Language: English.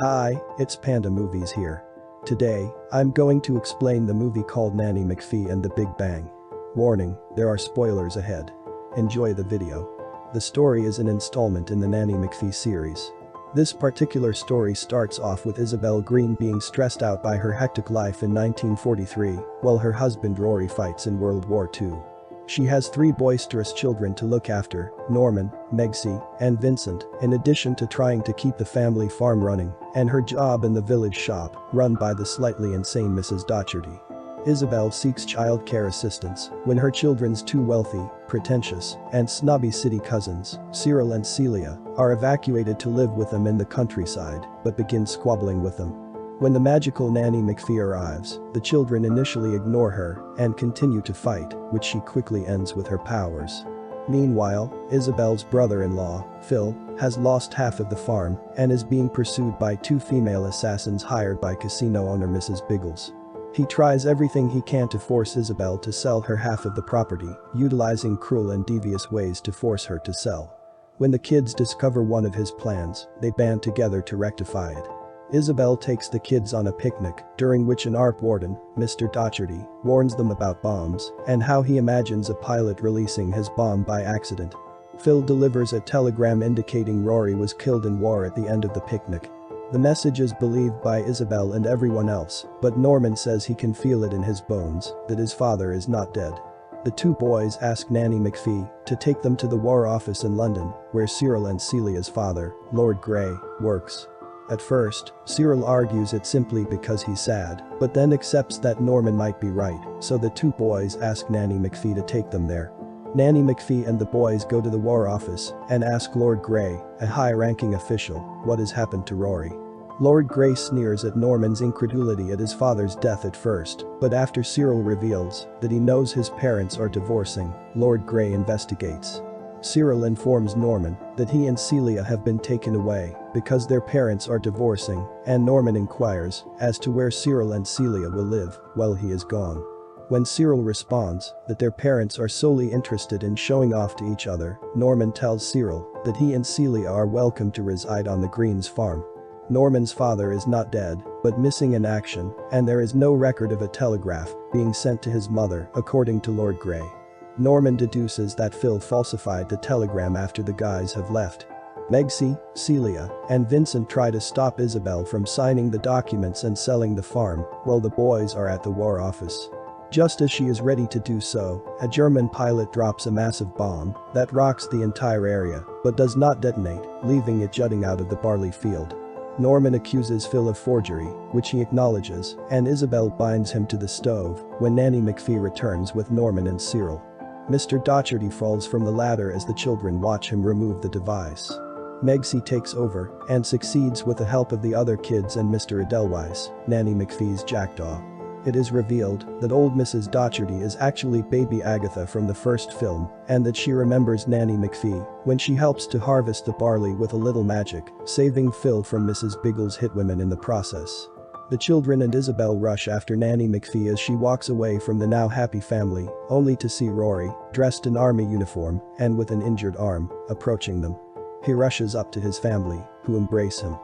Hi, it's Panda Movies here. Today, I'm going to explain the movie called Nanny McPhee and the Big Bang. Warning, there are spoilers ahead. Enjoy the video. The story is an installment in the Nanny McPhee series. This particular story starts off with Isabel Green being stressed out by her hectic life in 1943 while her husband Rory fights in World War II. She has 3 boisterous children to look after, Norman, Megsie, and Vincent, in addition to trying to keep the family farm running and her job in the village shop run by the slightly insane Mrs. Docherty. Isabel seeks childcare assistance when her children's 2 wealthy, pretentious, and snobby city cousins, Cyril and Celia, are evacuated to live with them in the countryside but begin squabbling with them. When the magical Nanny McPhee arrives, the children initially ignore her and continue to fight, which she quickly ends with her powers. Meanwhile, Isabel's brother-in-law, Phil, has lost half of the farm and is being pursued by 2 female assassins hired by casino owner Mrs. Biggles. He tries everything he can to force Isabel to sell her half of the property, utilizing cruel and devious ways to force her to sell. When the kids discover one of his plans, they band together to rectify it. Isabel takes the kids on a picnic, during which an art warden, Mr. Docherty, warns them about bombs and how he imagines a pilot releasing his bomb by accident. Phil delivers a telegram indicating Rory was killed in war at the end of the picnic. The message is believed by Isabel and everyone else, but Norman says he can feel it in his bones that his father is not dead. The 2 boys ask Nanny McPhee to take them to the War Office in London, where Cyril and Celia's father, Lord Grey, works. At first, Cyril argues it's simply because he's sad, but then accepts that Norman might be right, so the 2 boys ask Nanny McPhee to take them there. Nanny McPhee and the boys go to the War Office and ask Lord Grey, a high-ranking official, what has happened to Rory. Lord Grey sneers at Norman's incredulity at his father's death at first, but after Cyril reveals that he knows his parents are divorcing, Lord Grey investigates. Cyril informs Norman that he and Celia have been taken away because their parents are divorcing, and Norman inquires as to where Cyril and Celia will live while he is gone. When Cyril responds that their parents are solely interested in showing off to each other, Norman tells Cyril that he and Celia are welcome to reside on the Greens farm. Norman's father is not dead, but missing in action, and there is no record of a telegraph being sent to his mother, according to Lord Grey. Norman deduces that Phil falsified the telegram after the guys have left. Megsie, Celia, and Vincent try to stop Isabel from signing the documents and selling the farm while the boys are at the War Office. Just as she is ready to do so, a German pilot drops a massive bomb that rocks the entire area but does not detonate, leaving it jutting out of the barley field. Norman accuses Phil of forgery, which he acknowledges, and Isabel binds him to the stove when Nanny McPhee returns with Norman and Cyril. Mr. Docherty falls from the ladder as the children watch him remove the device. Megsie takes over and succeeds with the help of the other kids and Mr. Edelweiss, Nanny McPhee's jackdaw. It is revealed that old Mrs. Docherty is actually baby Agatha from the first film and that she remembers Nanny McPhee when she helps to harvest the barley with a little magic, saving Phil from Mrs. Biggles' hitwomen in the process. The children and Isabel rush after Nanny McPhee as she walks away from the now happy family, only to see Rory, dressed in army uniform and with an injured arm, approaching them. He rushes up to his family, who embrace him.